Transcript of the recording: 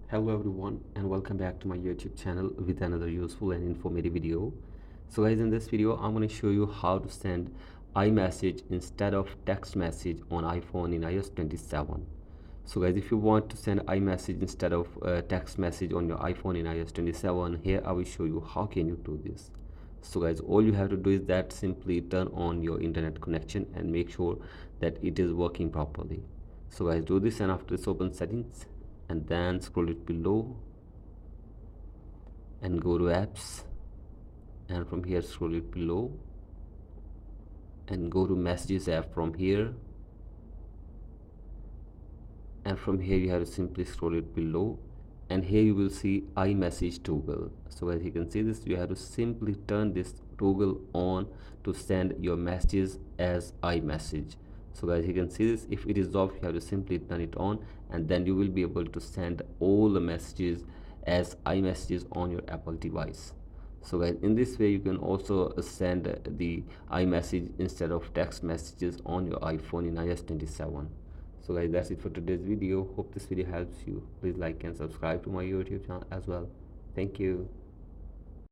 Hello everyone and welcome back to my YouTube channel with another useful and informative video. So guys, in this video I'm going to show you how to send iMessage instead of text message on iPhone in iOS 27. So guys, if you want to send iMessage instead of text message on your iPhone in iOS 27, here I will show you how can you do this. So guys, all you have to do is that simply turn on your internet connection and make sure that it is working properly. So guys, do this, and after this open settings and then scroll it below and go to apps, and from here scroll it below and go to messages app from here, and from here you have to simply scroll it below, and here you will see iMessage toggle. So as you can see this, you have to simply turn this toggle on to send your messages as iMessage. So guys, you can see this, if it is off you have to simply turn it on, and then you will be able to send all the messages as iMessages on your Apple device. So guys, in this way you can also send the iMessage instead of text messages on your iPhone in iOS 27. So guys, that's it for today's video. Hope this video helps you. Please like and subscribe to my YouTube channel as well. Thank you.